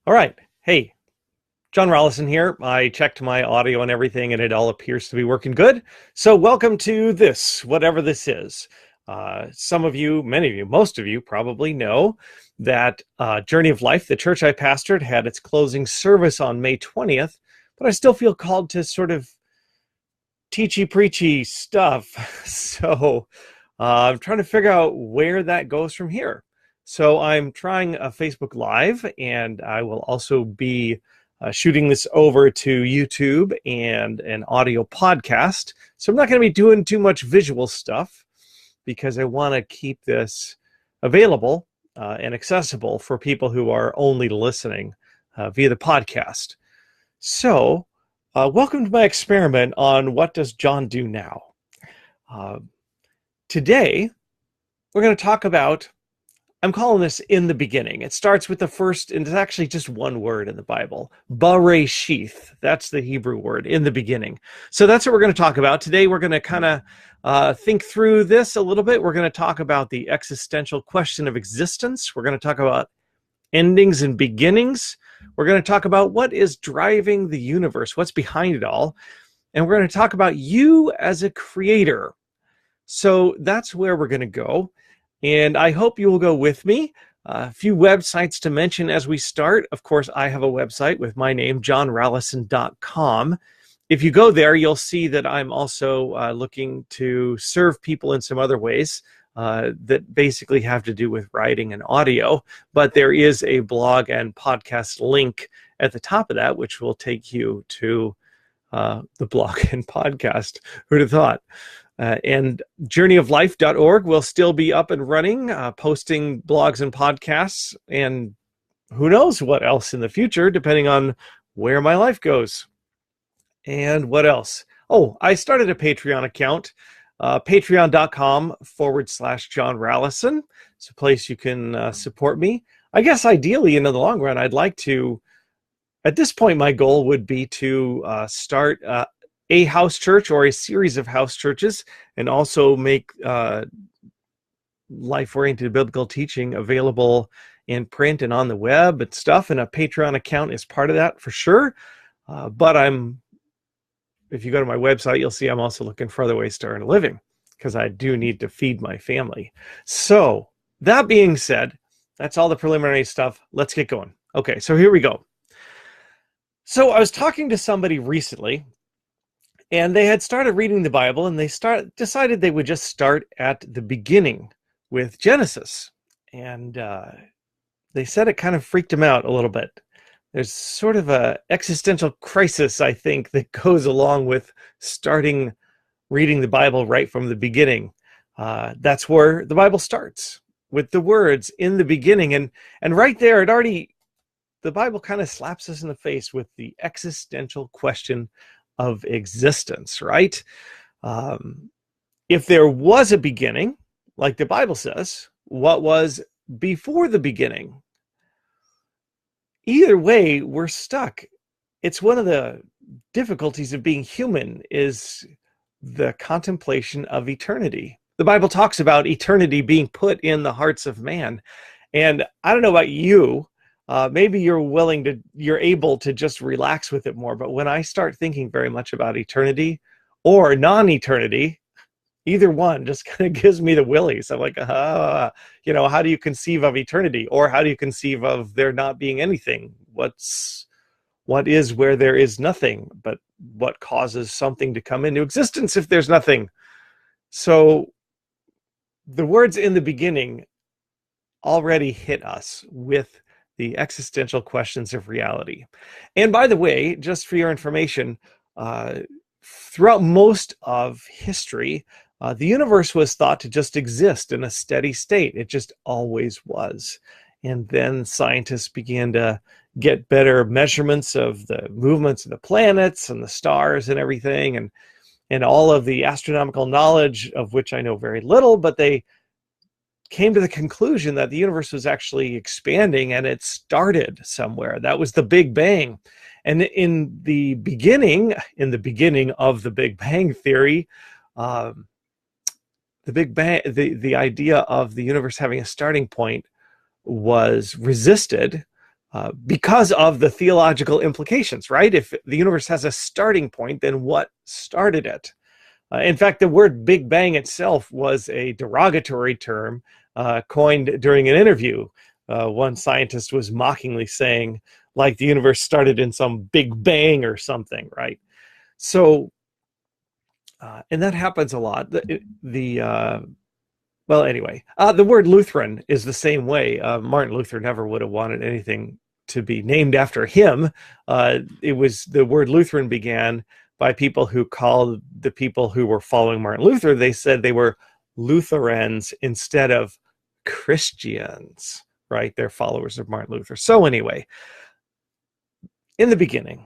All right. Hey, John Rollison here. I checked my audio and everything, and it all appears to be working good. So welcome to this, whatever this is. Some of you, many of you, most of you probably know that Journey of Life, the church I pastored, had its closing service on May 20th, but I still feel called to sort of teachy preachy stuff. So I'm trying to figure out where that goes from here. So I'm trying a Facebook Live, and I will also be shooting this over to YouTube and an audio podcast. So I'm not going to be doing too much visual stuff because I want to keep this available and accessible for people who are only listening via the podcast. So welcome to my experiment on what does John do now. Today, we're going to talk about, I'm calling this in the beginning. It starts with the first, and it's actually just one word in the Bible, Bereshith. That's the Hebrew word, in the beginning. So that's what we're going to talk about. Today, we're going to kind of think through this a little bit. We're going to talk about the existential question of existence. We're going to talk about endings and beginnings. We're going to talk about what is driving the universe, what's behind it all. And we're going to talk about you as a creator. So that's where we're going to go. And I hope you will go with me. A few websites to mention as we start. Of course, I have a website with my name, johnrallison.com. If you go there, you'll see that I'm also looking to serve people in some other ways that basically have to do with writing and audio. But there is a blog and podcast link at the top of that, which will take you to the blog and podcast. Who'd have thought? And journeyoflife.org will still be up and running, posting blogs and podcasts, and who knows what else in the future, depending on where my life goes. And what else? Oh, I started a Patreon account, patreon.com/John Rallison. It's a place you can support me. I guess ideally, in the long run, I'd like to, at this point, my goal would be to start a house church or a series of house churches, and also make life-oriented biblical teaching available in print and on the web and stuff. And a Patreon account is part of that for sure. But if you go to my website, you'll see I'm also looking for other ways to earn a living because I do need to feed my family. So that being said, that's all the preliminary stuff. Let's get going. Okay, so here we go. So I was talking to somebody recently, and they had started reading the Bible, and they decided they would just start at the beginning with Genesis. And they said it kind of freaked them out a little bit. There's sort of a existential crisis, I think, that goes along with starting reading the Bible right from the beginning. That's where the Bible starts, with the words in the beginning. And right there, the Bible kind of slaps us in the face with the existential question of existence, right? If there was a beginning, like the Bible says, what was before the beginning? Either way, we're stuck. It's one of the difficulties of being human, is the contemplation of eternity. The Bible talks about eternity being put in the hearts of man. And I don't know about you, maybe you're able to just relax with it more. But when I start thinking very much about eternity or non-eternity, either one just kind of gives me the willies. I'm like, how do you conceive of eternity? Or how do you conceive of there not being anything? What is where there is nothing? But what causes something to come into existence if there's nothing? So the words in the beginning already hit us with the existential questions of reality. And by the way, just for your information, throughout most of history, the universe was thought to just exist in a steady state. It just always was. And then scientists began to get better measurements of the movements of the planets and the stars and everything, and all of the astronomical knowledge, of which I know very little, but they came to the conclusion that the universe was actually expanding, and it started somewhere. That was the Big Bang. And in the beginning of the Big Bang theory, the Big Bang, the idea of the universe having a starting point was resisted because of the theological implications, right? If the universe has a starting point, then what started it? In fact, the word Big Bang itself was a derogatory term coined during an interview. One scientist was mockingly saying, like the universe started in some big bang or something, right? So, and that happens a lot. Well, anyway, the word Lutheran is the same way. Martin Luther never would have wanted anything to be named after him. It was the word Lutheran began by people who called the people who were following Martin Luther, they said they were Lutherans instead of Christians, right? They're followers of Martin Luther. So anyway, in the beginning,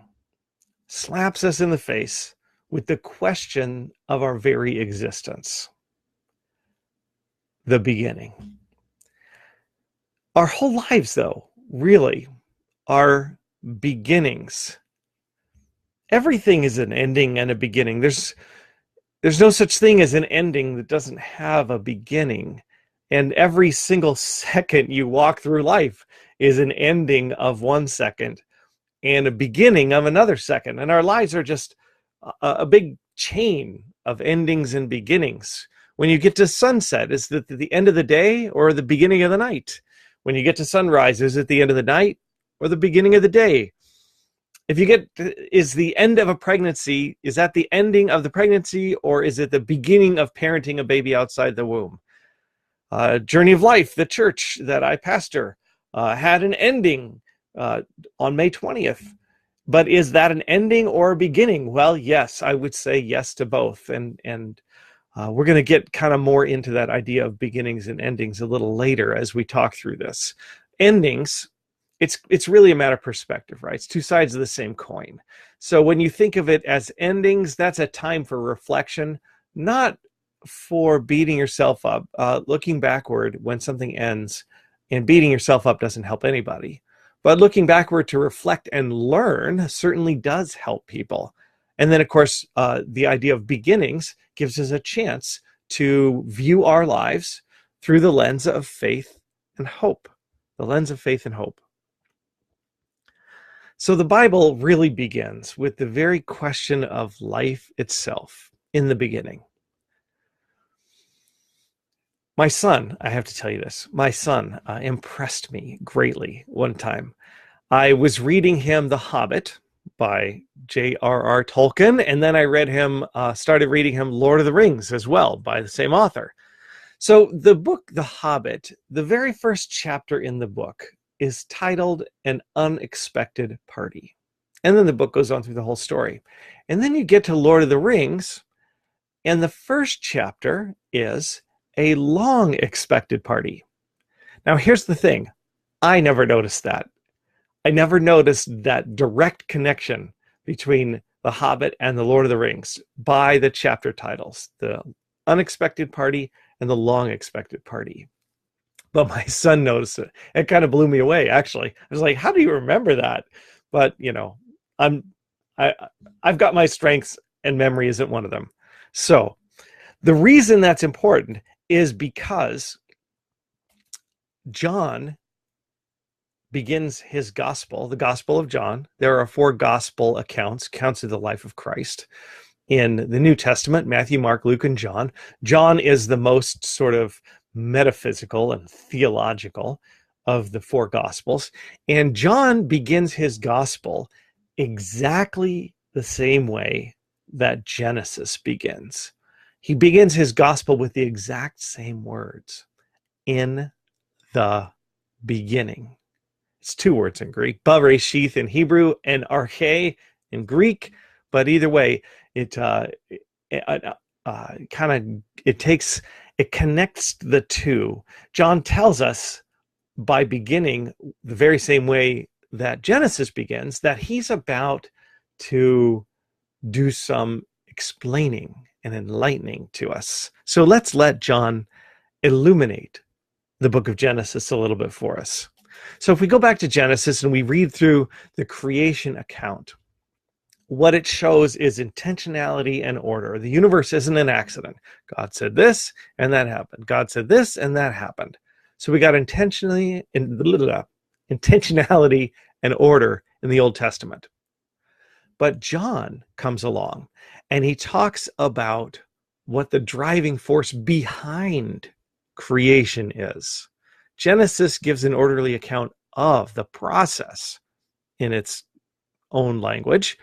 slaps us in the face with the question of our very existence. The beginning. Our whole lives, though, really are beginnings. Everything is an ending and a beginning. There's no such thing as an ending that doesn't have a beginning. And every single second you walk through life is an ending of 1 second and a beginning of another second. And our lives are just a big chain of endings and beginnings. When you get to sunset, is it the end of the day or the beginning of the night? When you get to sunrise, is it the end of the night or the beginning of the day? If you get, is the end of a pregnancy, is that the ending of the pregnancy or is it the beginning of parenting a baby outside the womb? Journey of Life, the church that I pastor, had an ending on May 20th. But is that an ending or a beginning? Well, yes, I would say yes to both. And we're going to get kind of more into that idea of beginnings and endings a little later as we talk through this. Endings, it's really a matter of perspective, right? It's two sides of the same coin. So when you think of it as endings, that's a time for reflection, not for beating yourself up. Looking backward when something ends and beating yourself up doesn't help anybody. But looking backward to reflect and learn certainly does help people. And then, of course, the idea of beginnings gives us a chance to view our lives through the lens of faith and hope. The lens of faith and hope. So the Bible really begins with the very question of life itself in the beginning. My son, I have to tell you this, my son impressed me greatly one time. I was reading him The Hobbit by J.R.R. Tolkien, and then I started reading him Lord of the Rings as well by the same author. So the book, The Hobbit, the very first chapter in the book is titled An Unexpected Party. And then the book goes on through the whole story. And then you get to Lord of the Rings, and the first chapter is A Long Expected Party. Now, here's the thing. I never noticed that. I never noticed that direct connection between The Hobbit and The Lord of the Rings by the chapter titles, The Unexpected Party and The Long Expected Party. But my son noticed it. It kind of blew me away, actually. I was like, how do you remember that? But, you know, I've got my strengths and memory isn't one of them. So the reason that's important is because John begins his gospel, the Gospel of John. There are 4 gospel accounts of the life of Christ in the New Testament: Matthew, Mark, Luke, and John. John is the most sort of metaphysical and theological of the 4 gospels. And John begins his gospel exactly the same way that Genesis begins. He begins his gospel with the exact same words. In the beginning. It's 2 words in Greek, Bereshith in Hebrew and arche in Greek, but either way, it connects the 2. John tells us by beginning the very same way that Genesis begins that he's about to do some explaining and enlightening to us. So let's let John illuminate the book of Genesis a little bit for us. So if we go back to Genesis and we read through the creation account, what it shows is intentionality and order. The universe isn't an accident. God said this and that happened. God said this and that happened. So we got intentionality intentionality, and order in the Old Testament. But John comes along and he talks about what the driving force behind creation is. Genesis gives an orderly account of the process in its own language,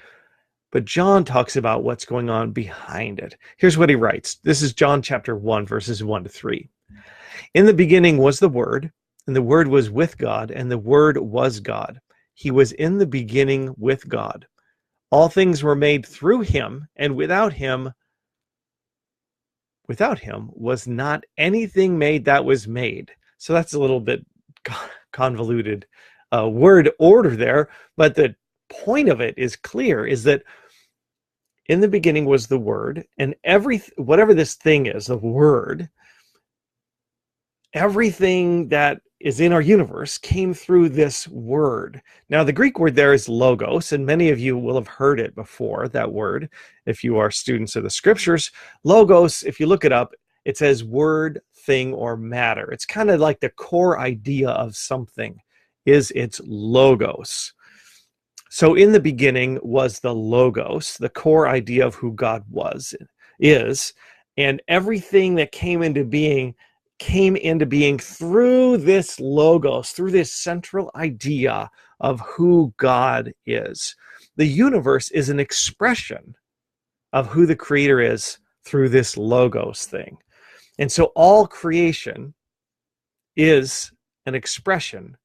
but John talks about what's going on behind it. Here's what he writes. This is John chapter 1, verses 1 to 3. In the beginning was the Word, and the Word was with God, and the Word was God. He was in the beginning with God. All things were made through him, and without him was not anything made that was made. So that's a little bit convoluted word order there, but the point of it is clear, is that in the beginning was the Word, and whatever this thing is, the Word, everything that is in our universe came through this word. Now, the Greek word there is logos, and many of you will have heard it before, that word, if you are students of the scriptures. Logos, if you look it up, it says word, thing, or matter. It's kind of like the core idea of something is its logos. So in the beginning was the logos, the core idea of who God is, and everything that came into being through this logos, through this central idea of who God is. The universe is an expression of who the Creator is through this logos thing. And so all creation is an expression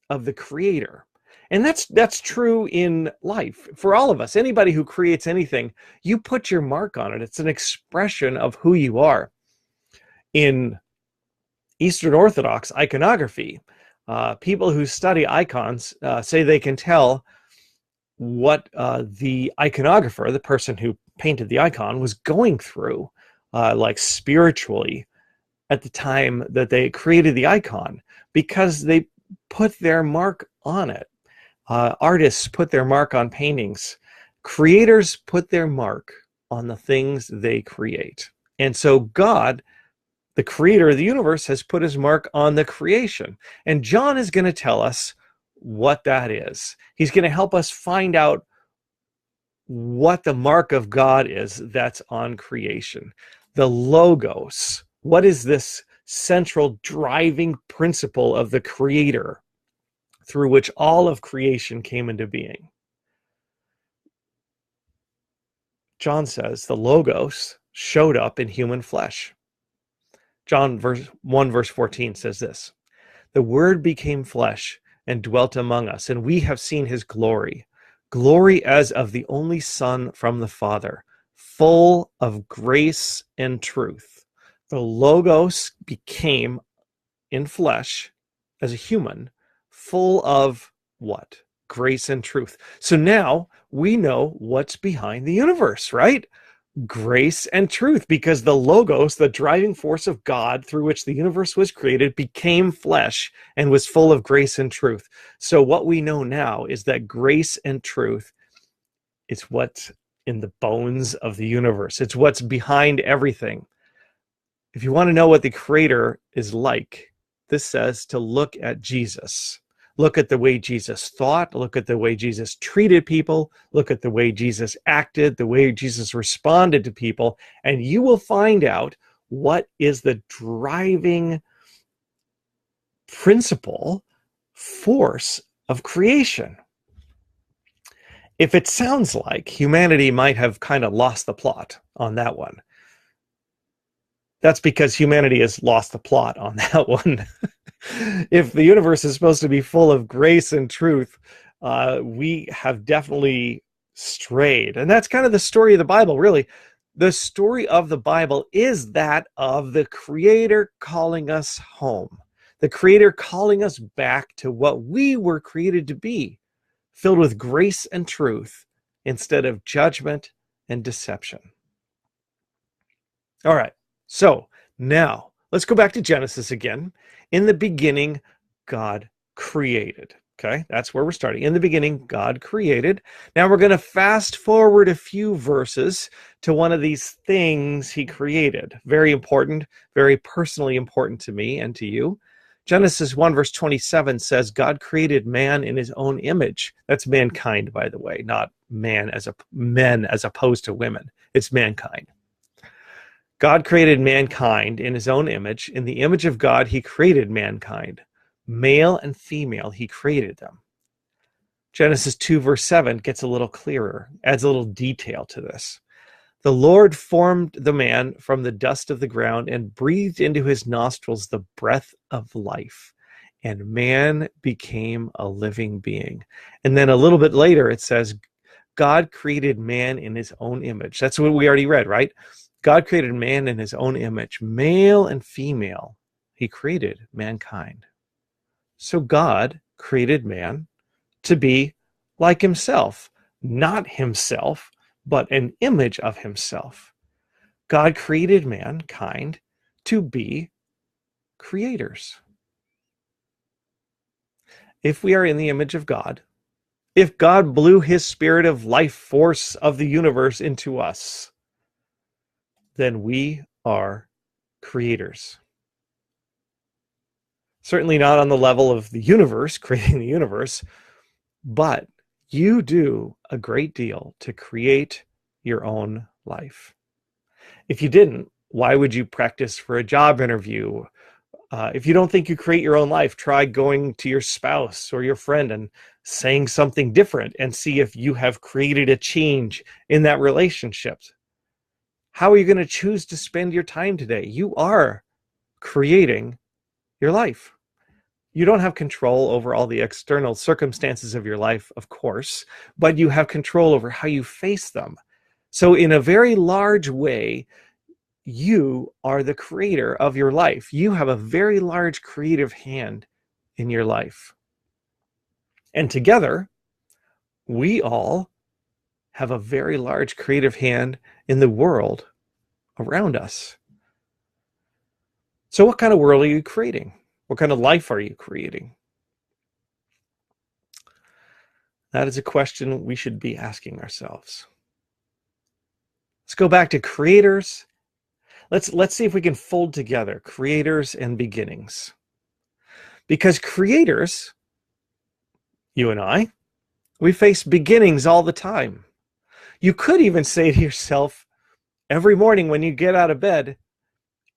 of the Creator. And that's true in life for all of us. Anybody who creates anything, you put your mark on it. It's an expression of who you are. In Eastern Orthodox iconography, people who study icons say they can tell what the iconographer, the person who painted the icon, was going through, like spiritually, at the time that they created the icon, because they put their mark on it. Artists put their mark on paintings. Creators put their mark on the things they create. And so God, the Creator of the universe, has put his mark on the creation. And John is going to tell us what that is. He's going to help us find out what the mark of God is that's on creation. The logos. What is this central driving principle of the Creator through which all of creation came into being? John says the logos showed up in human flesh. John 1 verse 14 says this: "The Word became flesh and dwelt among us, and we have seen his glory, glory as of the only Son from the Father, full of grace and truth." The Logos became in flesh as a human, full of what? Grace and truth. So now we know what's behind the universe, right? Grace and truth, because the Logos, the driving force of God through which the universe was created, became flesh and was full of grace and truth. So what we know now is that grace and truth is what's in the bones of the universe. It's what's behind everything. If you want to know what the Creator is like, this says to look at Jesus. Look at the way Jesus thought. Look at the way Jesus treated people. Look at the way Jesus acted, the way Jesus responded to people, and you will find out what is the driving principle, force of creation. If it sounds like humanity might have kind of lost the plot on that one, that's because humanity has lost the plot on that one. If the universe is supposed to be full of grace and truth, we have definitely strayed. And that's kind of the story of the Bible, really. The story of the Bible is that of the Creator calling us home, the Creator calling us back to what we were created to be, filled with grace and truth instead of judgment and deception. All right, so now let's go back to Genesis again. In the beginning, God created. Okay, that's where we're starting. In the beginning, God created. Now we're going to fast forward a few verses to one of these things he created. Very important, very personally important to me and to you. Genesis 1 verse 27 says God created man in his own image. That's mankind, by the way, not men as opposed to women. It's mankind. God created mankind in his own image. In the image of God, he created mankind. Male and female, he created them. Genesis 2 verse 7 gets a little clearer, adds a little detail to this. The Lord formed the man from the dust of the ground and breathed into his nostrils the breath of life, and man became a living being. And then a little bit later it says, God created man in his own image. That's what we already read, right? God created man in his own image. Male and female, he created mankind. So God created man to be like himself, not himself, but an image of himself. God created mankind to be creators. If we are in the image of God, if God blew his spirit of life force of the universe into us, then we are creators. Certainly not on the level of the universe, creating the universe, but you do a great deal to create your own life. If you didn't, why would you practice for a job interview? If you don't think you create your own life, try going to your spouse or your friend and saying something different and see if you have created a change in that relationship. How are you going to choose to spend your time today? You are creating your life. You don't have control over all the external circumstances of your life, of course, but you have control over how you face them. So in a very large way, you are the creator of your life. You have a very large creative hand in your life. And together, we all have a very large creative hand in the world around us. So what kind of world are you creating? What kind of life are you creating? That is a question we should be asking ourselves. Let's go back to creators. Let's see if we can fold together creators and beginnings. Because creators, you and I, we face beginnings all the time. You could even say to yourself every morning when you get out of bed,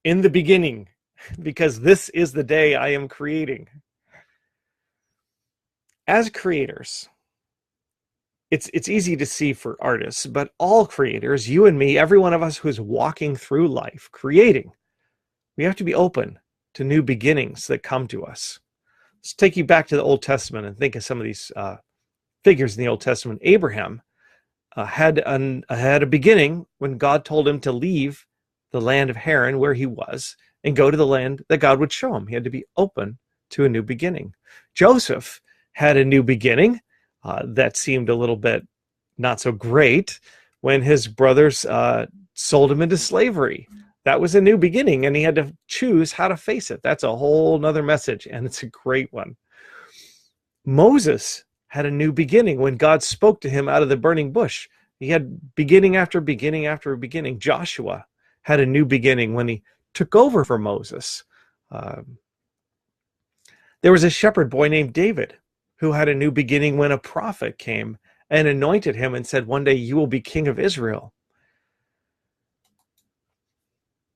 in the beginning, because this is the day I am creating. As creators, it's easy to see for artists, but all creators, you and me, every one of us who's walking through life, creating, we have to be open to new beginnings that come to us. Let's take you back to the Old Testament and think of some of these figures in the Old Testament. Abraham had a beginning when God told him to leave the land of Haran, where he was, and go to the land that God would show him. He had to be open to a new beginning. Joseph had a new beginning that seemed a little bit not so great when his brothers sold him into slavery. That was a new beginning, and he had to choose how to face it. That's a whole nother message, and it's a great one. Moses had a new beginning when God spoke to him out of the burning bush. He had beginning after beginning after beginning. Joshua had a new beginning when he took over for Moses. There was a shepherd boy named David who had a new beginning when a prophet came and anointed him and said, one day you will be king of Israel.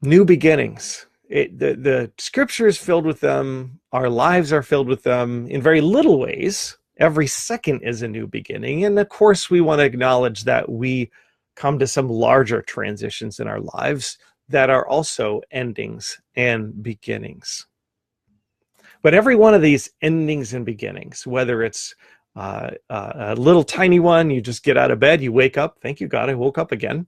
New beginnings. The scripture is filled with them. Our lives are filled with them in very little ways. Every second is a new beginning. And of course, we want to acknowledge that we come to some larger transitions in our lives that are also endings and beginnings. But every one of these endings and beginnings, whether it's a little tiny one, you just get out of bed, you wake up, thank you God, I woke up again,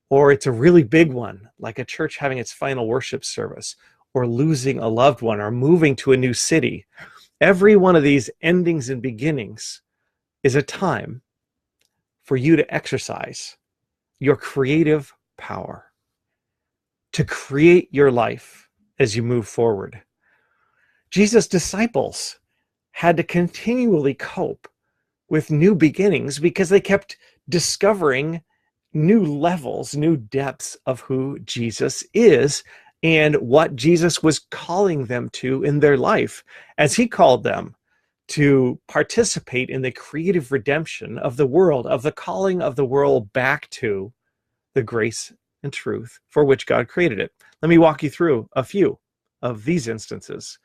or it's a really big one, like a church having its final worship service, or losing a loved one, or moving to a new city. Every one of these endings and beginnings is a time for you to exercise your creative power, to create your life as you move forward. Jesus' disciples had to continually cope with new beginnings because they kept discovering new levels, new depths of who Jesus is and what Jesus was calling them to in their life, as he called them to participate in the creative redemption of the world, of the calling of the world back to the grace and truth for which God created it. Let me walk you through a few of these instances,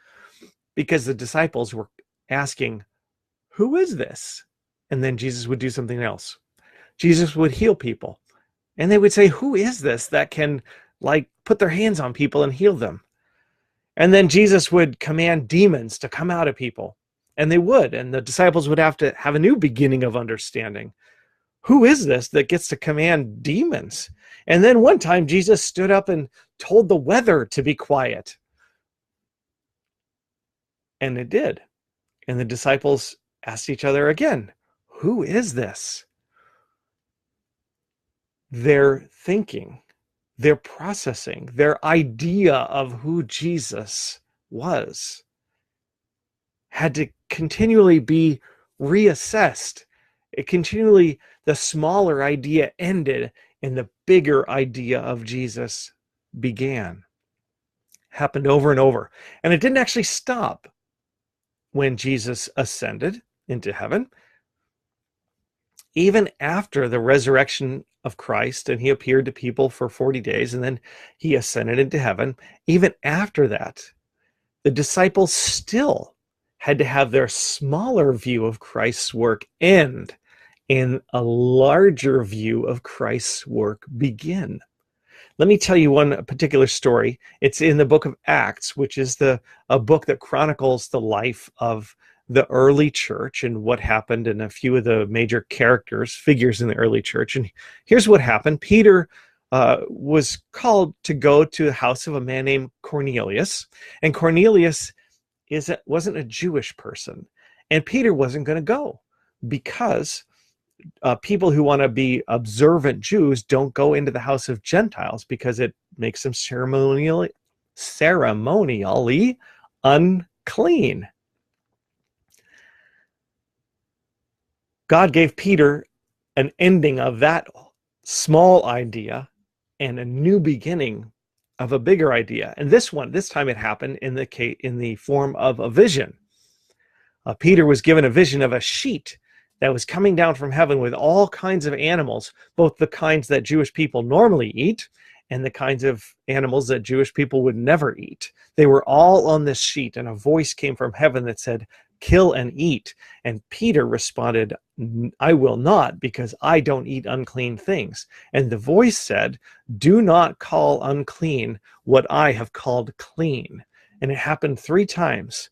because the disciples were asking, who is this? And then Jesus would do something else. Jesus would heal people, and they would say, who is this that can put their hands on people and heal them? And then Jesus would command demons to come out of people, and they would, and the disciples would have to have a new beginning of understanding. Who is this that gets to command demons? And then one time Jesus stood up and told the weather to be quiet. And it did. And the disciples asked each other again, who is this? Their thinking, their processing, their idea of who Jesus was had to continually be reassessed. The smaller idea ended and the bigger idea of Jesus began. Happened over and over. And it didn't actually stop when Jesus ascended into heaven. Even after the resurrection of Christ, and he appeared to people for 40 days, and then he ascended into heaven, even after that, the disciples still had to have their smaller view of Christ's work end and a larger view of Christ's work begin. Let me tell you one particular story. It's in the book of Acts, which is a book that chronicles the life of the early church and what happened, and a few of the major figures in the early church. And here's what happened. Peter was called to go to the house of a man named Cornelius, and Cornelius wasn't a Jewish person, and Peter wasn't going to go because people who want to be observant Jews don't go into the house of Gentiles because it makes them ceremonially unclean. God gave Peter an ending of that small idea and a new beginning of a bigger idea. And this time it happened in the form of a vision. Peter was given a vision of a sheet that was coming down from heaven with all kinds of animals, both the kinds that Jewish people normally eat and the kinds of animals that Jewish people would never eat. They were all on this sheet, and a voice came from heaven that said, kill and eat. And Peter responded, I will not, because I don't eat unclean things. And the voice said, do not call unclean what I have called clean. And it happened 3 times.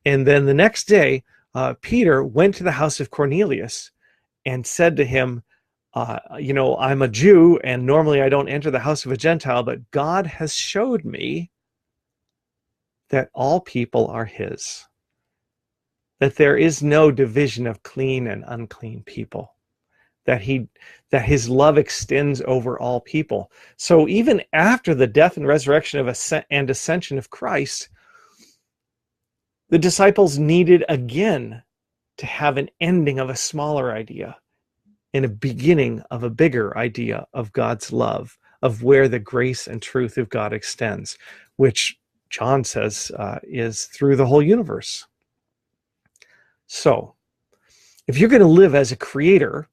And then the next day, Peter went to the house of Cornelius and said to him, I'm a Jew, and normally I don't enter the house of a Gentile, but God has showed me that all people are his, that there is no division of clean and unclean people, that his love extends over all people. So even after the death and resurrection and ascension of Christ, the disciples needed again to have an ending of a smaller idea and a beginning of a bigger idea of God's love, of where the grace and truth of God extends, which John says is through the whole universe. So, if you're going to live as a creator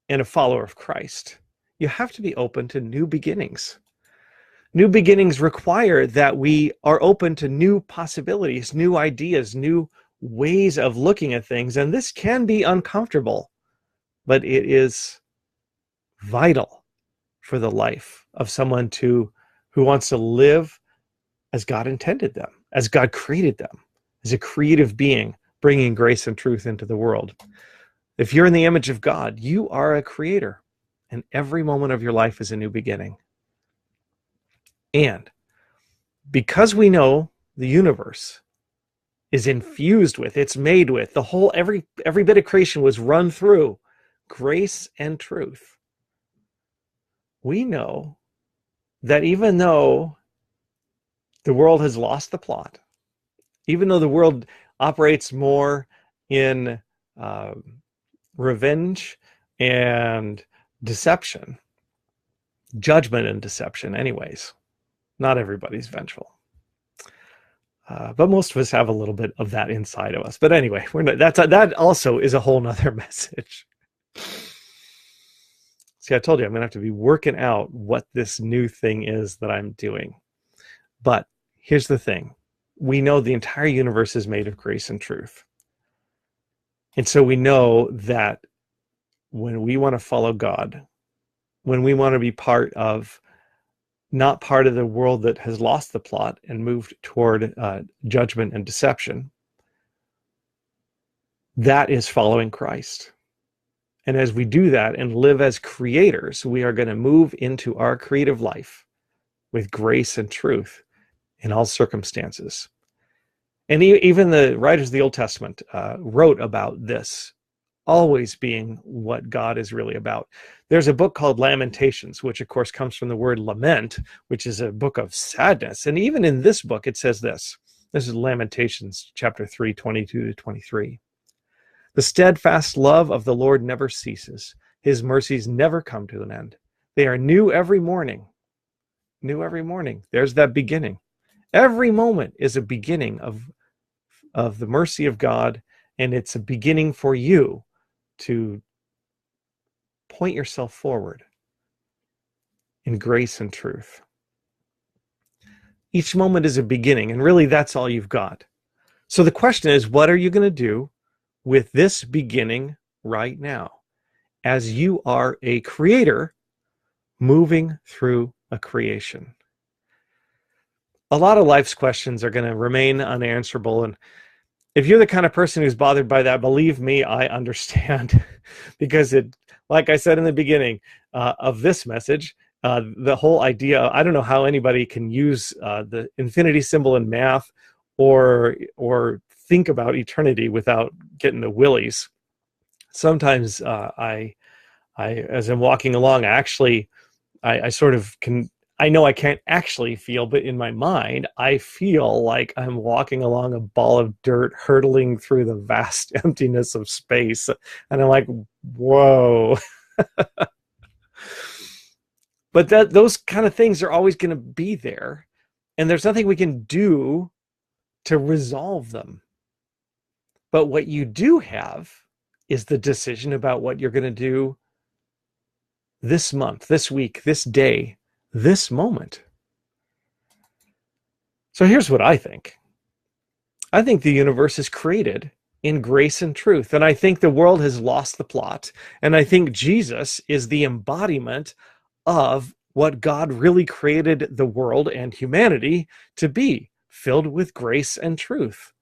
and a follower of Christ, you have to be open to new beginnings. New beginnings require that we are open to new possibilities, new ideas, new ways of looking at things. And this can be uncomfortable, but it is vital for the life of someone who wants to live as God intended them, as God created them, as a creative being, bringing grace and truth into the world. If you're in the image of God, you are a creator, and every moment of your life is a new beginning. And because we know the universe is infused with, it's made with, every bit of creation was run through grace and truth, we know that even though the world has lost the plot, even though the world operates more in revenge and deception, judgment and deception anyways, Not everybody's vengeful. But most of us have a little bit of that inside of us. But anyway, that also is a whole nother message. See, I told you I'm going to have to be working out what this new thing is that I'm doing. But here's the thing. We know the entire universe is made of grace and truth. And so we know that when we want to follow God, when we want to be not part of the world that has lost the plot and moved toward judgment and deception, that is following Christ. And as we do that and live as creators, we are going to move into our creative life with grace and truth in all circumstances. And even the writers of the Old Testament wrote about this always being what God is really about. There's a book called Lamentations, which of course comes from the word lament, which is a book of sadness. And even in this book, it says this. This is Lamentations chapter 3, 22 to 23. The steadfast love of the Lord never ceases. His mercies never come to an end. They are new every morning. New every morning. There's that beginning. Every moment is a beginning of the mercy of God, and it's a beginning for you to point yourself forward in grace and truth. Each moment is a beginning, and really that's all you've got. So the question is, what are you going to do with this beginning right now, as you are a creator moving through a creation? A lot of life's questions are going to remain unanswerable, and if you're the kind of person who's bothered by that, believe me, I understand. Because like I said in the beginning of this message, the whole idea, I don't know how anybody can use the infinity symbol in math or think about eternity without getting the willies. Sometimes I as I'm walking along, I sort of can, I know I can't actually feel, but in my mind, I feel like I'm walking along a ball of dirt, hurtling through the vast emptiness of space. And I'm like, whoa. But those kind of things are always going to be there. And there's nothing we can do to resolve them. But what you do have is the decision about what you're going to do this month, this week, this day, this moment. So here's what I think. I think the universe is created in grace and truth. And I think the world has lost the plot. And I think Jesus is the embodiment of what God really created the world and humanity to be, filled with grace and truth.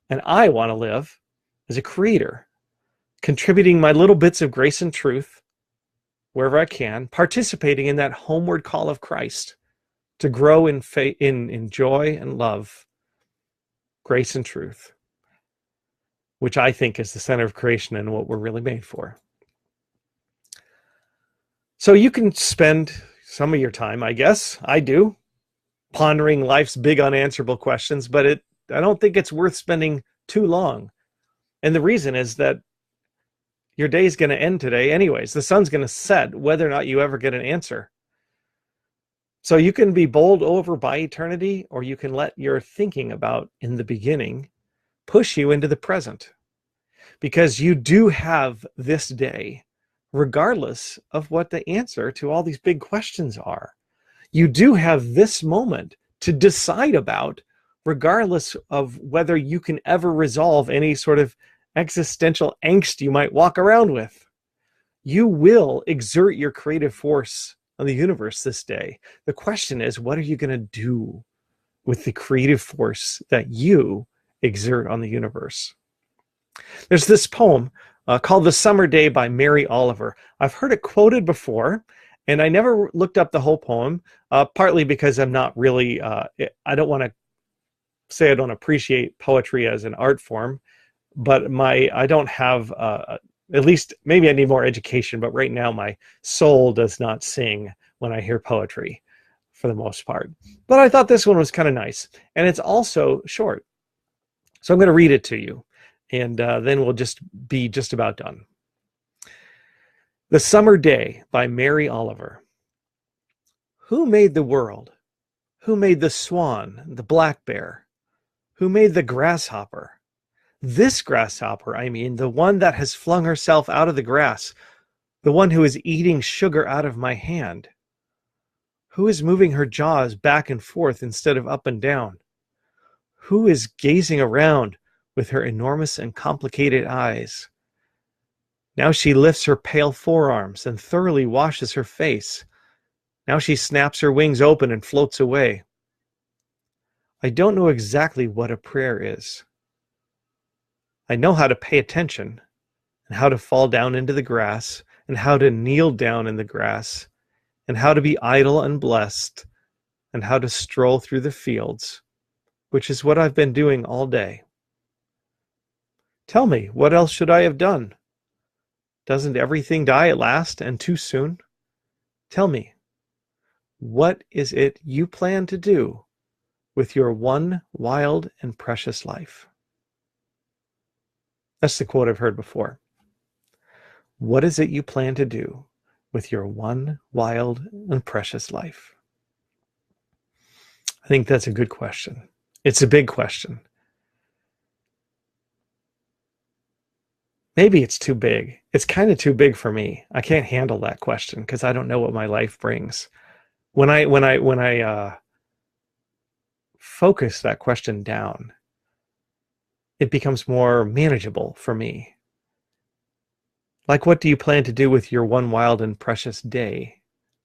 And I want to live as a creator, contributing my little bits of grace and truth wherever I can, participating in that homeward call of Christ to grow in faith, in joy and love, grace and truth, which I think is the center of creation and what we're really made for. So you can spend some of your time, I guess, I do, pondering life's big unanswerable questions, but I don't think it's worth spending too long. And the reason is that your day's going to end today anyways. The sun's going to set whether or not you ever get an answer. So you can be bowled over by eternity, or you can let your thinking about in the beginning push you into the present. Because you do have this day, regardless of what the answer to all these big questions are. You do have this moment to decide about, regardless of whether you can ever resolve any sort of existential angst you might walk around with. You will exert your creative force on the universe this day. The question is, what are you going to do with the creative force that you exert on the universe? There's this poem called The Summer Day by Mary Oliver. I've heard it quoted before, and I never looked up the whole poem, partly because I'm not really, I don't want to say I don't appreciate poetry as an art form, but I don't have, at least maybe I need more education, but right now my soul does not sing when I hear poetry for the most part. But I thought this one was kind of nice, and it's also short. So I'm going to read it to you, and then we'll be just about done. The Summer Day by Mary Oliver. Who made the world? Who made the swan, the black bear? Who made the grasshopper? This grasshopper, I mean, the one that has flung herself out of the grass, the one who is eating sugar out of my hand. Who is moving her jaws back and forth instead of up and down? Who is gazing around with her enormous and complicated eyes? Now she lifts her pale forearms and thoroughly washes her face. Now she snaps her wings open and floats away. I don't know exactly what a prayer is. I know how to pay attention and how to fall down into the grass and how to kneel down in the grass and how to be idle and blessed and how to stroll through the fields, which is what I've been doing all day. Tell me, what else should I have done? Doesn't everything die at last and too soon? Tell me, what is it you plan to do with your one wild and precious life? That's the quote I've heard before. What is it you plan to do with your one wild and precious life? I think that's a good question. It's a big question. Maybe it's too big. It's kind of too big for me. I can't handle that question because I don't know what my life brings. When I focus that question down, it becomes more manageable for me. Like, what do you plan to do with your one wild and precious day,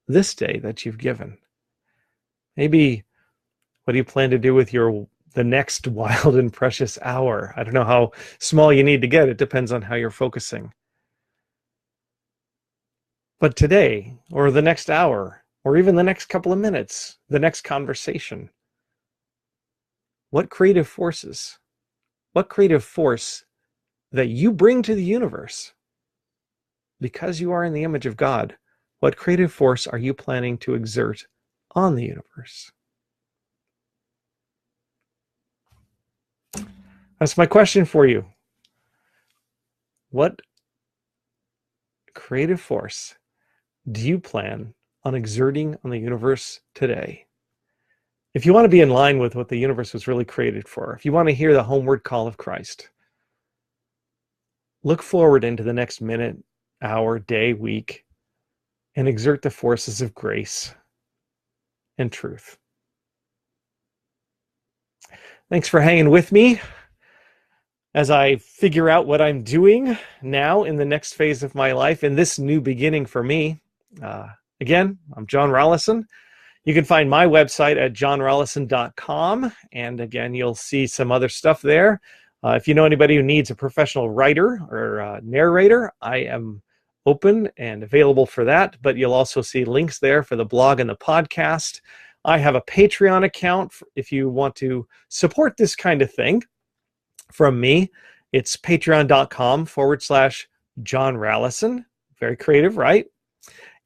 this day that you've given? Maybe, what do you plan to do with the next wild and precious hour? I don't know how small you need to get. It depends on how you're focusing. But today, or the next hour, or even the next couple of minutes, the next conversation, what creative force that you bring to the universe, because you are in the image of God, what creative force are you planning to exert on the universe? That's my question for you. What creative force do you plan on exerting on the universe today? If you want to be in line with what the universe was really created for, if you want to hear the homeward call of Christ, look forward into the next minute, hour, day, week, and exert the forces of grace and truth. Thanks for hanging with me as I figure out what I'm doing now in the next phase of my life, in this new beginning for me. Again, I'm John Rollison. You can find my website at johnrollison.com. And again, you'll see some other stuff there. If you know anybody who needs a professional writer or narrator, I am open and available for that. But you'll also see links there for the blog and the podcast. I have a Patreon account if you want to support this kind of thing from me. It's patreon.com/John Rallison. Very creative, right?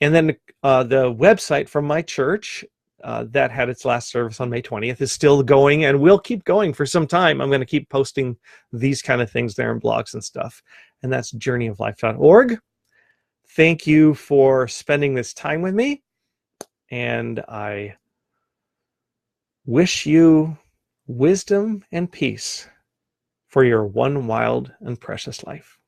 And then the website from my church that had its last service on May 20th is still going and will keep going for some time. I'm going to keep posting these kind of things there in blogs and stuff. And that's journeyoflife.org. Thank you for spending this time with me. And I wish you wisdom and peace for your one wild and precious life.